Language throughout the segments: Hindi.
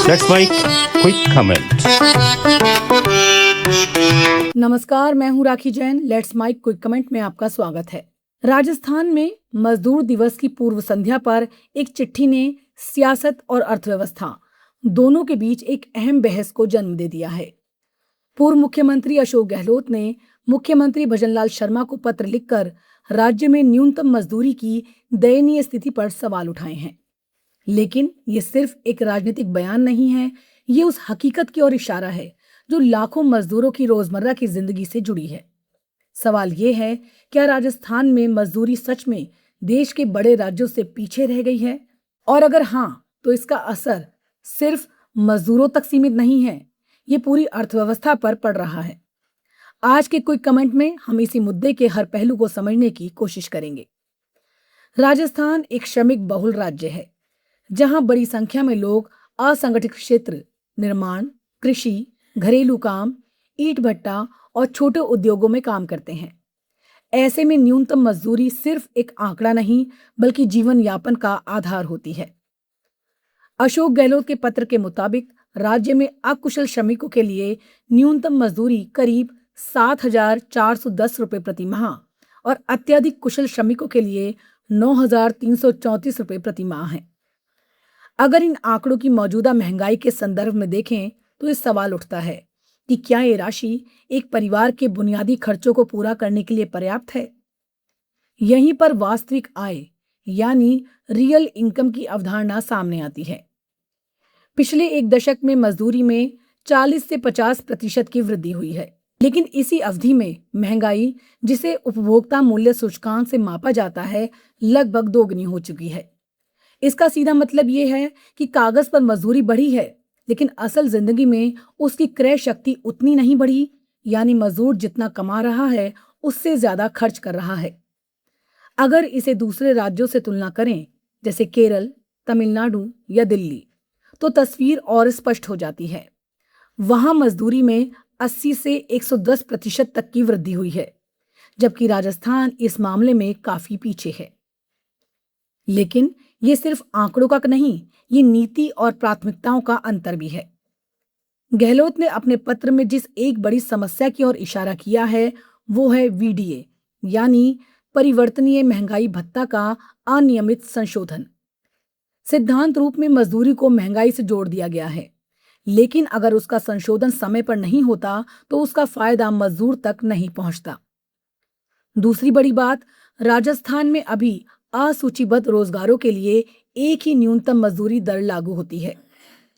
Let's make quick comment. नमस्कार, मैं हूं Rakhi Jain. Let's make quick comment में आपका स्वागत है। राजस्थान में मजदूर दिवस की पूर्व संध्या पर एक चिट्ठी ने सियासत और अर्थव्यवस्था दोनों के बीच एक अहम बहस को जन्म दे दिया है। पूर्व मुख्यमंत्री अशोक गहलोत ने मुख्यमंत्री भजनलाल शर्मा को पत्र लिखकर राज्य में न्यूनतम मजदूरी की दयनीय स्थिति पर सवाल उठाए हैं। लेकिन ये सिर्फ एक राजनीतिक बयान नहीं है, ये उस हकीकत की ओर इशारा है जो लाखों मजदूरों की रोजमर्रा की जिंदगी से जुड़ी है। सवाल ये है, क्या राजस्थान में मजदूरी सच में देश के बड़े राज्यों से पीछे रह गई है? और अगर हाँ, तो इसका असर सिर्फ मजदूरों तक सीमित नहीं है, ये पूरी अर्थव्यवस्था पर पड़ रहा है। आज के क्विक कमेंट में हम इसी मुद्दे के हर पहलू को समझने की कोशिश करेंगे। राजस्थान एक श्रमिक बहुल राज्य है, जहां बड़ी संख्या में लोग असंगठित क्षेत्र, निर्माण, कृषि, घरेलू काम, ईंट भट्टा और छोटे उद्योगों में काम करते हैं। ऐसे में न्यूनतम मजदूरी सिर्फ एक आंकड़ा नहीं, बल्कि जीवन यापन का आधार होती है। अशोक गहलोत के पत्र के मुताबिक राज्य में अकुशल श्रमिकों के लिए न्यूनतम मजदूरी करीब 7,410 रुपये प्रति माह और अत्यधिक कुशल श्रमिकों के लिए 9,334 रुपये प्रति माह है। अगर इन आंकड़ों की मौजूदा महंगाई के संदर्भ में देखें तो इस सवाल उठता है कि क्या ये राशि एक परिवार के बुनियादी खर्चों को पूरा करने के लिए पर्याप्त है? यहीं पर वास्तविक आय यानी रियल इनकम की अवधारणा सामने आती है। पिछले एक दशक में मजदूरी में 40 से 50% की वृद्धि हुई है, लेकिन इसी अवधि में महंगाई, जिसे उपभोक्ता मूल्य सूचकांक से मापा जाता है, लगभग दोगुनी हो चुकी है। इसका सीधा मतलब ये है कि कागज पर मजदूरी बढ़ी है, लेकिन असल जिंदगी में उसकी क्रय शक्ति उतनी नहीं बढ़ी, यानी मजदूर जितना कमा रहा है उससे ज्यादा खर्च कर रहा है। अगर इसे दूसरे राज्यों से तुलना करें, जैसे केरल, तमिलनाडु या दिल्ली, तो तस्वीर और स्पष्ट हो जाती है। वहां मजदूरी में 80 से 110% तक की वृद्धि हुई है, जबकि राजस्थान इस मामले में काफी पीछे है। लेकिन ये सिर्फ आंकड़ों का नहीं, ये नीति और प्राथमिकताओं का अंतर भी है। गहलोत ने अपने पत्र में जिस एक बड़ी समस्या की ओर इशारा किया है, वो है वीडीए यानी परिवर्तनीय महंगाई भत्ता का अनियमित संशोधन। सिद्धांत रूप में मजदूरी को महंगाई से जोड़ दिया गया है, लेकिन अगर उसका संशोधन समय पर नहीं होता तो उसका फायदा मजदूर तक नहीं पहुंचता। दूसरी बड़ी बात, राजस्थान में अभी असूचीबद्ध रोजगारों के लिए एक ही न्यूनतम मजदूरी दर लागू होती है,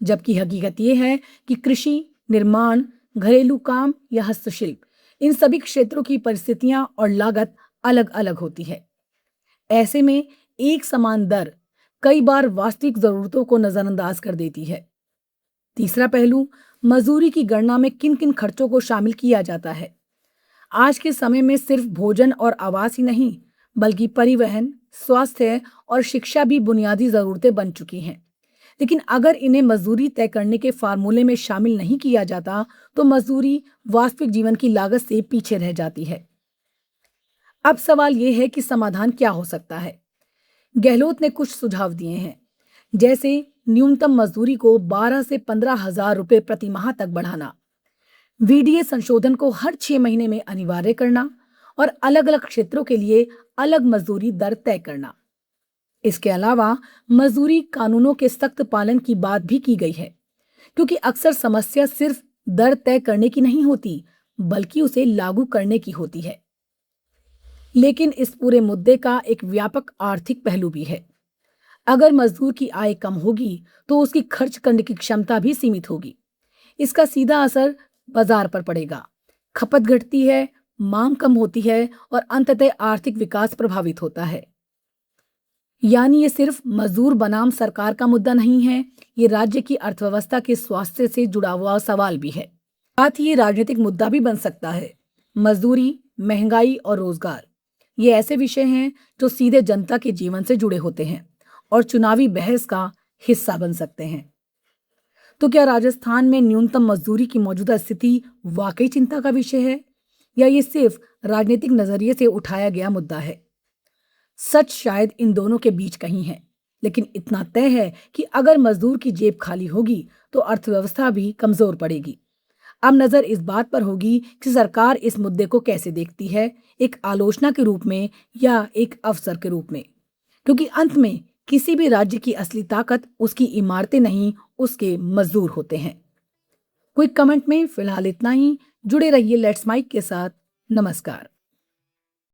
जबकि हकीकत यह है कि कृषि, निर्माण, घरेलू काम या हस्तशिल्प, इन सभी क्षेत्रों की परिस्थितियां और लागत अलग अलग होती है। ऐसे में एक समान दर कई बार वास्तविक जरूरतों को नजरअंदाज कर देती है। तीसरा पहलू, मजदूरी की गणना में किन किन खर्चों को शामिल किया जाता है। आज के समय में सिर्फ भोजन और आवास ही नहीं, बल्कि परिवहन, स्वास्थ्य और शिक्षा भी बुनियादी जरूरतें बन चुकी हैं। लेकिन अगर इन्हें मजदूरी तय करने के फार्मूले में शामिल नहीं किया जाता तो मजदूरी वास्तविक जीवन की लागत से पीछे रह जाती है। अब सवाल यह है कि समाधान क्या हो सकता है। गहलोत ने कुछ सुझाव दिए हैं, जैसे न्यूनतम मजदूरी को 12 से 15,000 रुपये प्रति माह तक बढ़ाना, वीडीए संशोधन को हर 6 महीने में अनिवार्य करना और अलग अलग क्षेत्रों के लिए अलग मजदूरी दर तय करना। इसके अलावा मजदूरी कानूनों के सख्त पालन की बात भी की गई है, क्योंकि अक्सर समस्या सिर्फ दर तय करने की नहीं होती, बल्कि उसे लागू करने की होती है। लेकिन इस पूरे मुद्दे का एक व्यापक आर्थिक पहलू भी है। अगर मजदूर की आय कम होगी तो उसकी खर्च करने की क्षमता भी सीमित होगी। इसका सीधा असर बाजार पर पड़ेगा। खपत घटती है, मांग कम होती है और अंततः आर्थिक विकास प्रभावित होता है। यानी ये सिर्फ मजदूर बनाम सरकार का मुद्दा नहीं है, ये राज्य की अर्थव्यवस्था के स्वास्थ्य से जुड़ा हुआ सवाल भी है। साथ ही ये राजनीतिक मुद्दा भी बन सकता है। मजदूरी, महंगाई और रोजगार, ये ऐसे विषय हैं जो सीधे जनता के जीवन से जुड़े होते हैं और चुनावी बहस का हिस्सा बन सकते हैं। तो क्या राजस्थान में न्यूनतम मजदूरी की मौजूदा स्थिति वाकई चिंता का विषय है, या ये सिर्फ राजनीतिक नजरिए से उठाया गया मुद्दा है? सच शायद इन दोनों के बीच कहीं है। लेकिन इतना तय है कि अगर मजदूर की जेब खाली होगी तो अर्थव्यवस्था भी कमजोर पड़ेगी। अब नजर इस बात पर होगी कि सरकार इस मुद्दे को कैसे देखती है, एक आलोचना के रूप में या एक अवसर के रूप में, क्योंकि अंत में किसी भी राज्य की असली ताकत उसकी इमारतें नहीं, उसके मजदूर होते हैं। क्विक कमेंट में फिलहाल इतना ही। जुड़े रहिए लेट्स माइक के साथ। नमस्कार।